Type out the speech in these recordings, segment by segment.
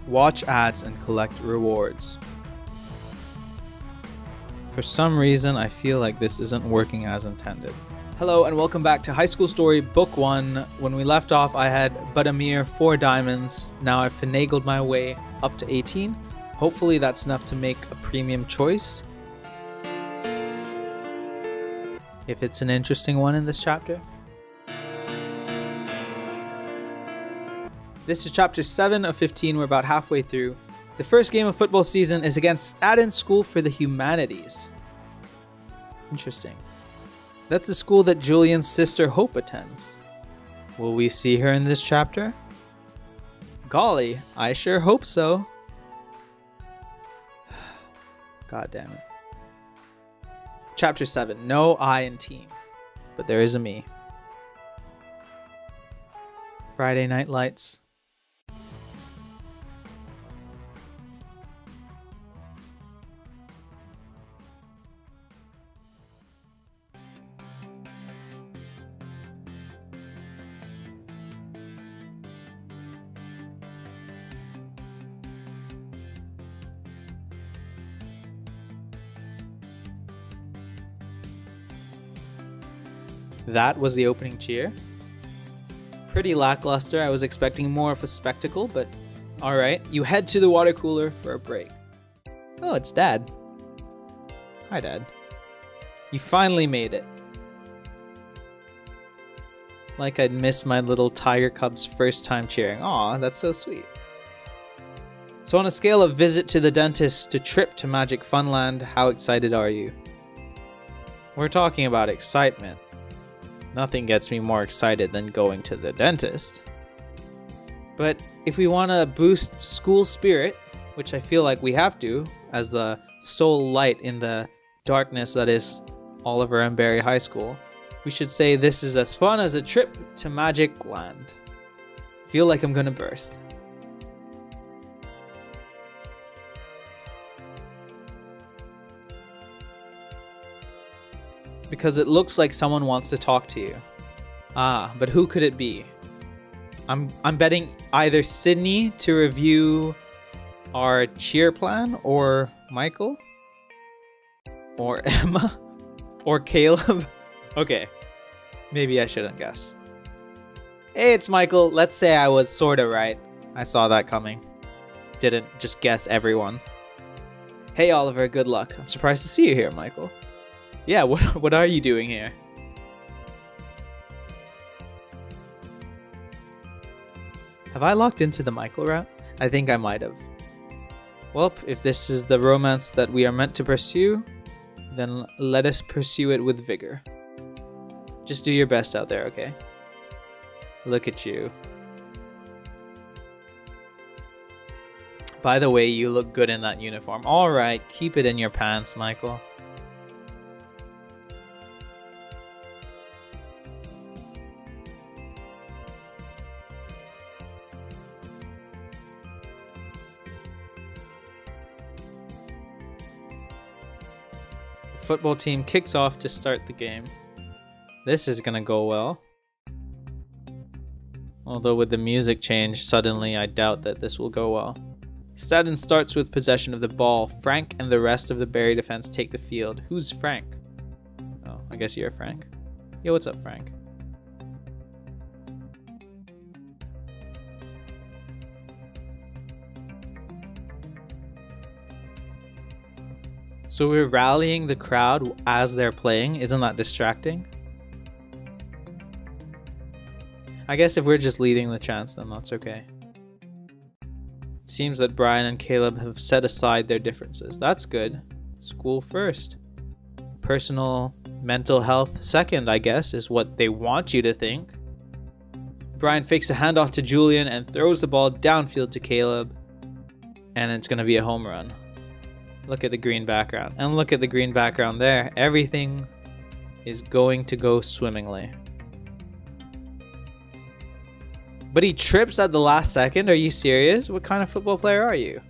Watch ads and collect rewards. For some reason, I feel like this isn't working as intended. Hello and welcome back to High School Story Book 1. When we left off, I had but a mere 4 diamonds. Now I've finagled my way up to 18. Hopefully that's enough to make a premium choice, if it's an interesting one in this chapter. This is chapter 7 of 15. We're about halfway through. The first game of football season is against Staten School for the Humanities. Interesting. That's the school that Julian's sister Hope attends. Will we see her in this chapter? Golly, I sure hope so. God damn it. Chapter 7. No I in team. But there is a me. Friday Night Lights. That was the opening cheer. Pretty lackluster. I was expecting more of a spectacle, but alright. You head to the water cooler for a break. Oh, it's Dad. Hi, Dad. You finally made it. Like I'd missed my little Tiger Cub's first time cheering. Aw, that's so sweet. So on a scale of visit to the dentist to trip to Magic Funland, how excited are you? We're talking about excitement. Nothing gets me more excited than going to the dentist. But if we want to boost school spirit, which I feel like we have to, as the sole light in the darkness that is Oliver and Barry High School, we should say this is as fun as a trip to Magic Land. Feel like I'm gonna burst. Because it looks like someone wants to talk to you. Ah, but who could it be? I'm betting either Sydney to review our cheer plan, or Michael, or Emma, or Caleb. Okay, maybe I shouldn't guess. Hey, it's Michael. Let's say I was sorta right. I saw that coming. Didn't just guess everyone. Hey Oliver, good luck. I'm surprised to see you here, Michael. Yeah, what are you doing here? Have I locked into the Michael route? I think I might have. Well, if this is the romance that we are meant to pursue, then let us pursue it with vigor. Just do your best out there, okay? Look at you. By the way, you look good in that uniform. Alright, keep it in your pants, Michael. Football team kicks off to start the game. This is gonna go well. Although with the music change, suddenly I doubt that this will go well. Staten starts with possession of the ball. Frank and the rest of the Barry defense take the field. Who's Frank? Oh, I guess you're Frank. Yo, what's up, Frank? So we're rallying the crowd as they're playing. Isn't that distracting? I guess if we're just leading the chants, then that's okay. It seems that Brian and Caleb have set aside their differences. That's good. School first. Personal mental health second, I guess, is what they want you to think. Brian fakes a handoff to Julian and throws the ball downfield to Caleb. And it's going to be a home run. Look at the green background. And look at the green background there. Everything is going to go swimmingly. But he trips at the last second? Are you serious? What kind of football player are you?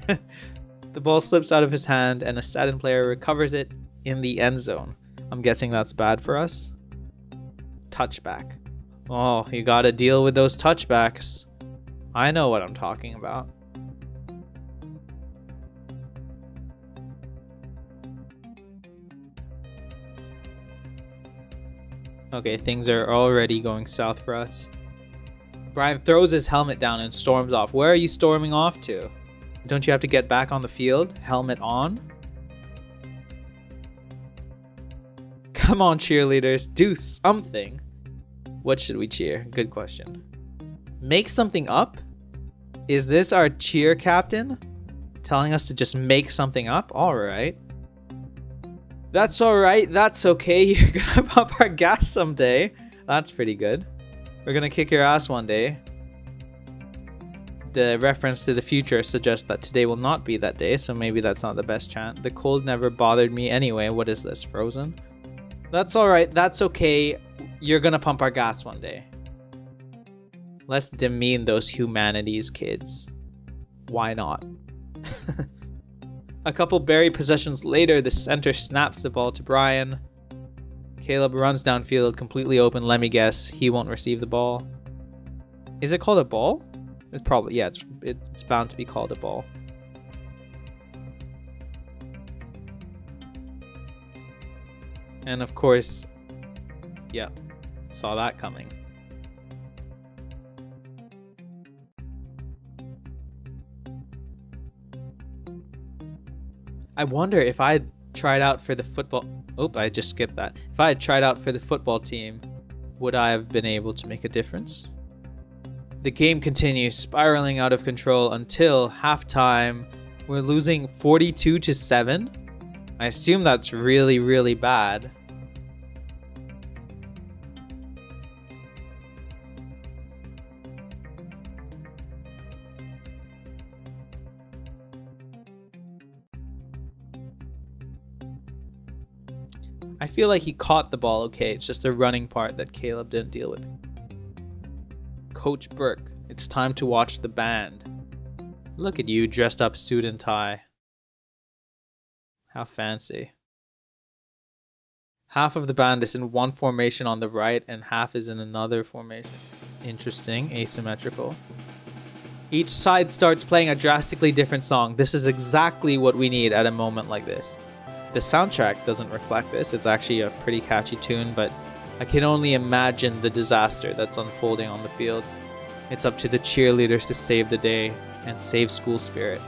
The ball slips out of his hand and a Staten player recovers it in the end zone. I'm guessing that's bad for us. Touchback. Oh, you gotta deal with those touchbacks. I know what I'm talking about. Okay, things are already going south for us. Brian throws his helmet down and storms off. Where are you storming off to? Don't you have to get back on the field? Helmet on? Come on, cheerleaders. Do something. What should we cheer? Good question. Make something up? Is this our cheer captain? Telling us to just make something up? Alright. That's alright. That's okay. You're gonna pump our gas someday. That's pretty good. We're gonna kick your ass one day. The reference to the future suggests that today will not be that day, so maybe that's not the best chant. The cold never bothered me anyway. What is this? Frozen? That's alright. That's okay. You're gonna pump our gas one day. Let's demean those humanities kids. Why not? A couple berry possessions later, the center snaps the ball to Brian. Caleb runs downfield, completely open. Let me guess, he won't receive the ball. Is it called a ball? It's probably, yeah, it's bound to be called a ball. And of course, yeah, saw that coming. I wonder if I tried out for the football... Oop, I just skipped that. If I had tried out for the football team, would I have been able to make a difference? The game continues, spiraling out of control until halftime. We're losing 42-7. I assume that's really, really bad. I feel like he caught the ball okay. It's just a running part that Caleb didn't deal with. Coach Burke, it's time to watch the band. Look at you dressed up suit and tie. How fancy. Half of the band is in one formation on the right and half is in another formation. Interesting, asymmetrical. Each side starts playing a drastically different song. This is exactly what we need at a moment like this. The soundtrack doesn't reflect this. It's actually a pretty catchy tune, but I can only imagine the disaster that's unfolding on the field. It's up to the cheerleaders to save the day and save school spirit.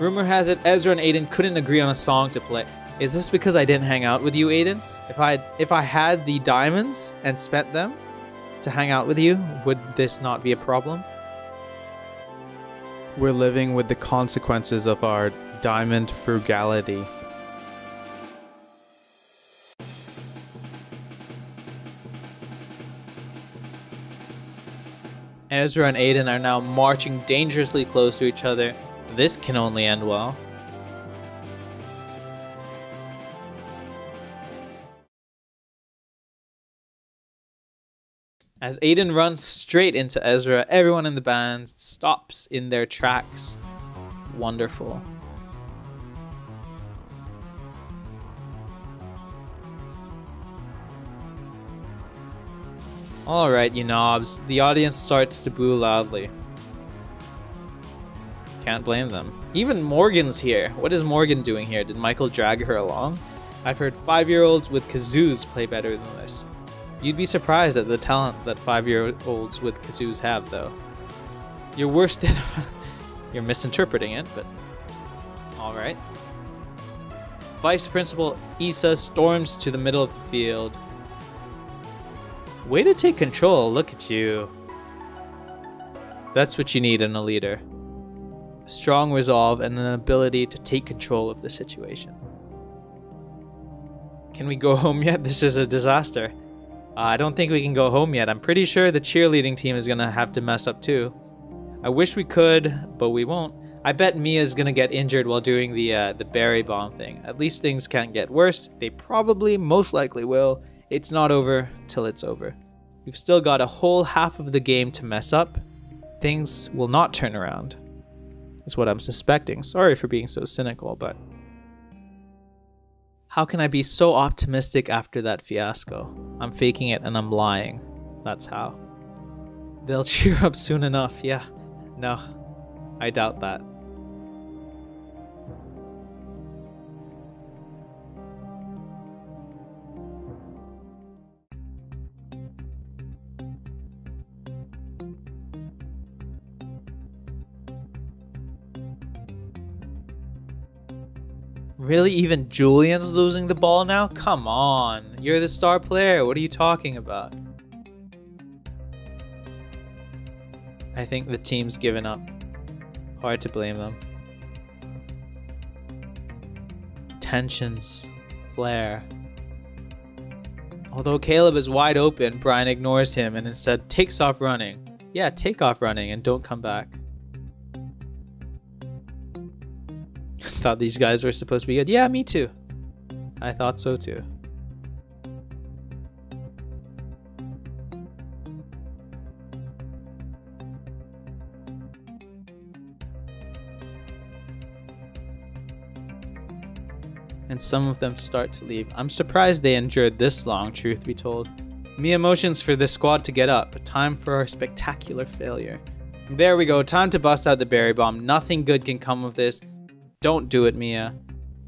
Rumor has it Ezra and Aiden couldn't agree on a song to play. Is this because I didn't hang out with you, Aiden? If I had the diamonds and spent them to hang out with you, would this not be a problem? We're living with the consequences of our diamond frugality. Ezra and Aiden are now marching dangerously close to each other. This can only end well. As Aiden runs straight into Ezra, everyone in the band stops in their tracks. Wonderful. Alright, you knobs. The audience starts to boo loudly. Can't blame them. Even Morgan's here. What is Morgan doing here? Did Michael drag her along? I've heard 5-year-olds with kazoos play better than this. You'd be surprised at the talent that 5-year-olds with kazoos have, though. You're worse than... You're misinterpreting it, but... Alright. Vice Principal Issa storms to the middle of the field. Way to take control, look at you. That's what you need in a leader. Strong resolve and an ability to take control of the situation. Can we go home yet? This is a disaster. I don't think we can go home yet. I'm pretty sure the cheerleading team is gonna have to mess up too. I wish we could, but we won't. I bet Mia's gonna get injured while doing the berry bomb thing. At least things can't get worse. They probably, most likely will. It's not over till it's over. We've still got a whole half of the game to mess up. Things will not turn around. Is what I'm suspecting. Sorry for being so cynical, but... How can I be so optimistic after that fiasco? I'm faking it and I'm lying. That's how. They'll cheer up soon enough, yeah. No, I doubt that. Really? Even Julian's losing the ball now? Come on. You're the star player. What are you talking about? I think the team's given up. Hard to blame them. Tensions flare. Although Caleb is wide open, Brian ignores him and instead takes off running. Yeah, take off running and don't come back. Thought these guys were supposed to be good. Yeah, me too. I thought so too. And some of them start to leave. I'm surprised they endured this long, truth be told. Mia motions for the squad to get up. Time for our spectacular failure. There we go. Time to bust out the berry bomb. Nothing good can come of this. Don't do it, Mia.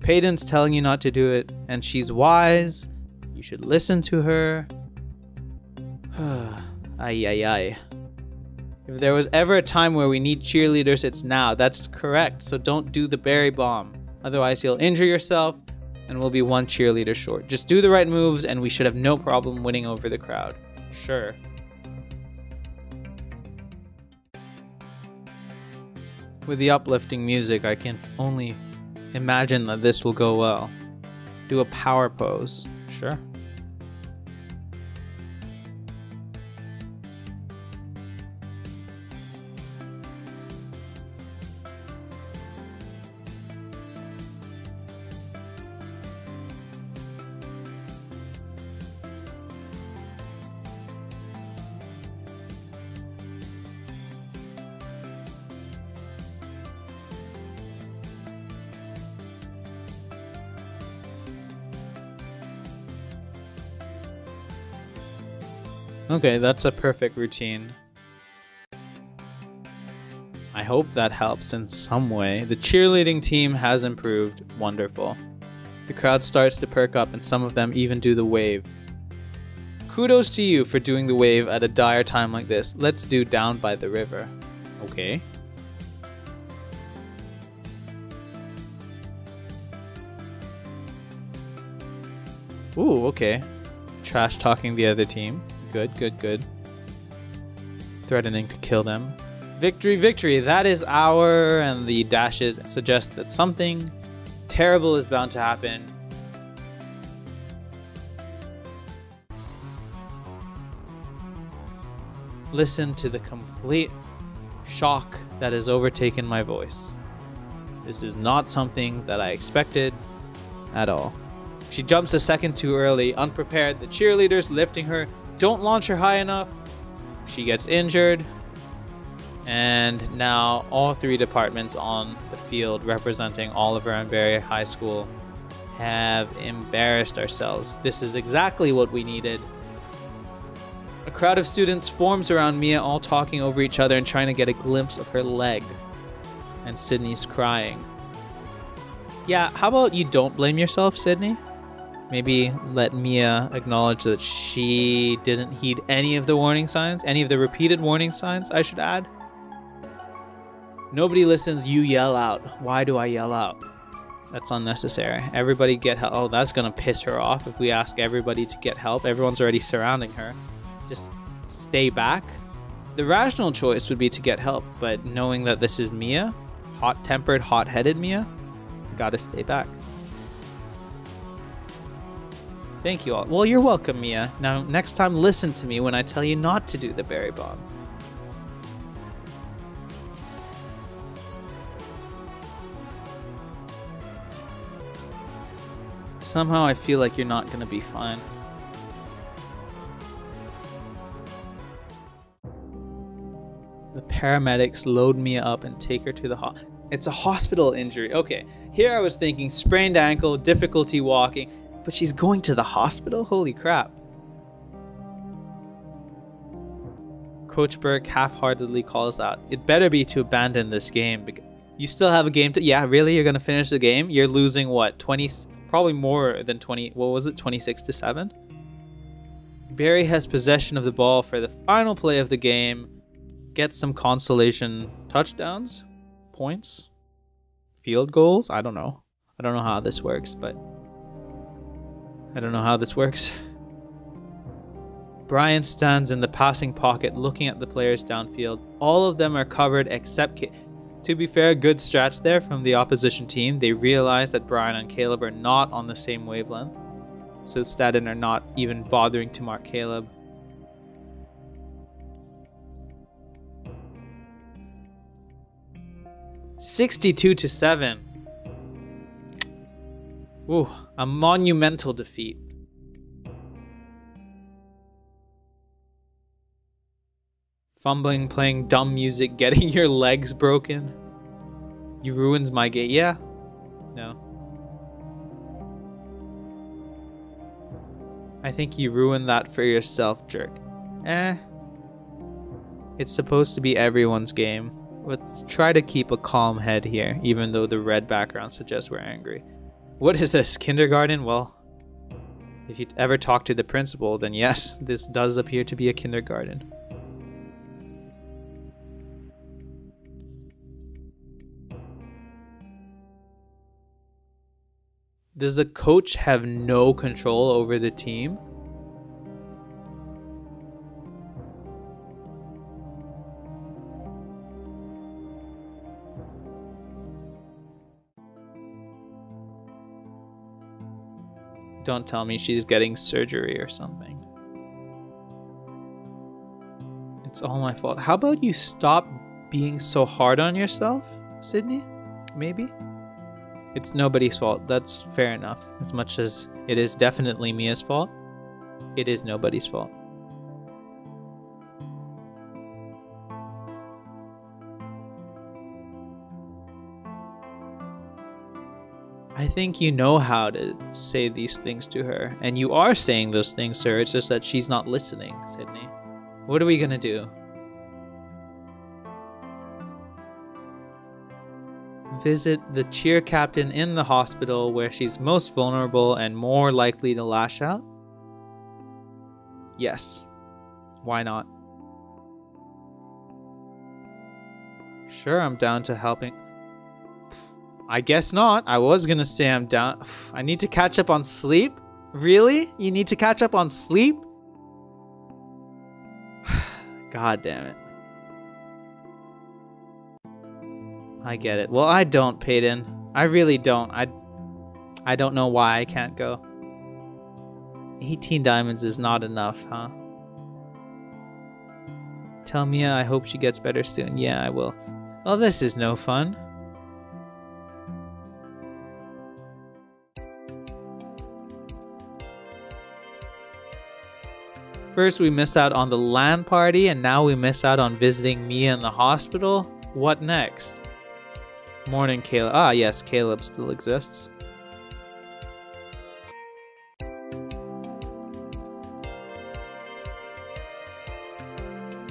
Peyton's telling you not to do it, and she's wise. You should listen to her. Ay, ay, ay. If there was ever a time where we need cheerleaders, it's now. That's correct, so don't do the berry bomb. Otherwise, you'll injure yourself, and we'll be one cheerleader short. Just do the right moves, and we should have no problem winning over the crowd. Sure. With the uplifting music, I can only imagine that this will go well. Do a power pose. Sure. Okay, that's a perfect routine. I hope that helps in some way. The cheerleading team has improved. Wonderful. The crowd starts to perk up and some of them even do the wave. Kudos to you for doing the wave at a dire time like this. Let's do Down by the River. Okay. Ooh, okay. Trash talking the other team. Good, good, good. Threatening to kill them. Victory, victory, that is our... And the dashes suggest that something terrible is bound to happen. Listen to the complete shock that has overtaken my voice. This is not something that I expected at all. She jumps a second too early, unprepared. The cheerleaders lifting her don't launch her high enough. She gets injured. And now all three departments on the field representing Oliver and Barry High School have embarrassed ourselves. This is exactly what we needed. A crowd of students forms around Mia, all talking over each other and trying to get a glimpse of her leg. And Sydney's crying. Yeah, how about you don't blame yourself, Sydney? Maybe let Mia acknowledge that she didn't heed any of the warning signs, any of the repeated warning signs, I should add. Nobody listens, you yell out. Why do I yell out? That's unnecessary. Everybody get help. Oh, that's gonna piss her off if we ask everybody to get help. Everyone's already surrounding her. Just stay back. The rational choice would be to get help, but knowing that this is Mia, hot-tempered, hot-headed Mia, gotta stay back. Thank you all. Well, you're welcome, Mia. Now, next time, listen to me when I tell you not to do the berry bomb. Somehow I feel like you're not gonna be fine. The paramedics load Mia up and take her to the hospital. It's a hospital injury. Okay, here I was thinking sprained ankle, difficulty walking, but she's going to the hospital? Holy crap. Coach Burke half-heartedly calls out, it better be to abandon this game. You still have a game to... Yeah, really? You're going to finish the game? You're losing, what, 20... Probably more than 20... What was it? 26-7? Barry has possession of the ball for the final play of the game. Gets some consolation touchdowns? Points? Field goals? I don't know. I don't know how this works, but I don't know how this works. Brian stands in the passing pocket looking at the players downfield. All of them are covered except To be fair, good strats there from the opposition team. They realize that Brian and Caleb are not on the same wavelength. So Stadin are not even bothering to mark Caleb. $62-7. Ooh, a monumental defeat. Fumbling, playing dumb music, getting your legs broken. You ruins my game. Yeah. No. I think you ruined that for yourself, jerk. It's supposed to be everyone's game. Let's try to keep a calm head here, even though the red background suggests we're angry. What is this, kindergarten? Well, if you ever talk to the principal, then yes, this does appear to be a kindergarten. Does the coach have no control over the team? Don't tell me she's getting surgery or something. It's all my fault. How about you stop being so hard on yourself, Sydney? Maybe? It's nobody's fault. That's fair enough. As much as it is definitely Mia's fault, it is nobody's fault. I think you know how to say these things to her, and you are saying those things to her. It's just that she's not listening, Sydney. What are we gonna do? Visit the cheer captain in the hospital where she's most vulnerable and more likely to lash out? Yes. Why not? Sure, I'm down to helping. I guess not. I was gonna say I'm down. I need to catch up on sleep? Really? You need to catch up on sleep? God damn it. I get it. Well, I don't, Peyton. I really don't. I don't know why I can't go. 18 diamonds is not enough, huh? Tell Mia I hope she gets better soon. Yeah, I will. Well, this is no fun. First we miss out on the LAN party, and now we miss out on visiting Mia in the hospital. What next? Morning, Caleb. Ah, yes, Caleb still exists.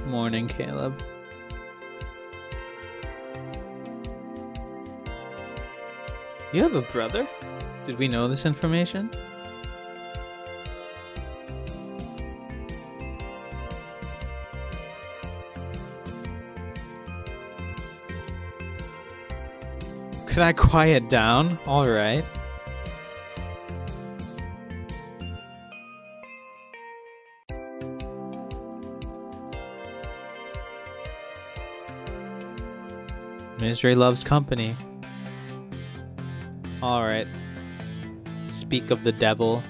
Morning, Caleb. You have a brother? Did we know this information? Can I quiet down? Alright. Misery loves company. Alright. Speak of the devil.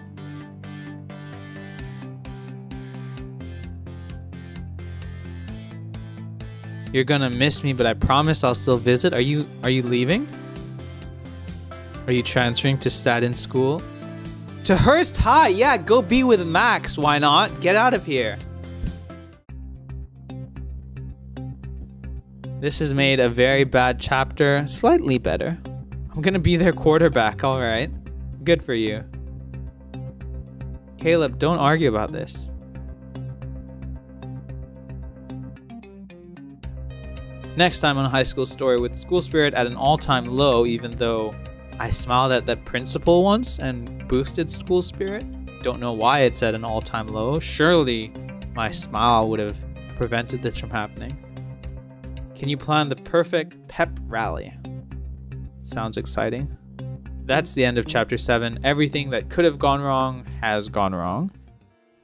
You're gonna miss me, but I promise I'll still visit. Are you leaving? Are you transferring to Stadin School? To Hearst High! Yeah, go be with Max. Why not? Get out of here. This has made a very bad chapter slightly better. I'm gonna be their quarterback, alright. Good for you. Caleb, don't argue about this. Next time on High School Story, with school spirit at an all-time low, even though I smiled at the principal once and boosted school spirit. Don't know why it's at an all-time low. Surely my smile would have prevented this from happening. Can you plan the perfect pep rally? Sounds exciting. that's the end of chapter 7. Everything that could have gone wrong has gone wrong.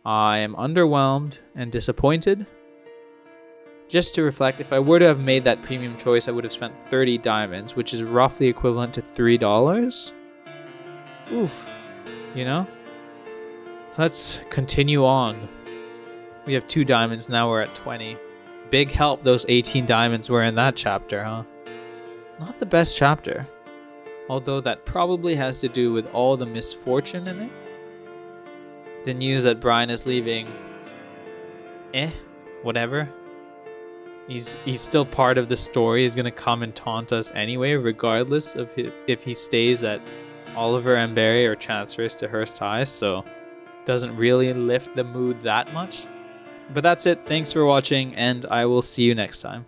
I am underwhelmed and disappointed. Just to reflect, if I were to have made that premium choice, I would have spent 30 diamonds, which is roughly equivalent to $3. Oof. You know? Let's continue on. We have 2 diamonds, now we're at 20. Big help those 18 diamonds were in that chapter, huh? Not the best chapter. Although that probably has to do with all the misfortune in it. The news that Brian is leaving. Whatever. He's still part of the story. He's gonna come and taunt us anyway, regardless of if he stays at Oliver and Barry or transfers to her side, so doesn't really lift the mood that much. But that's it. Thanks for watching, and I will see you next time.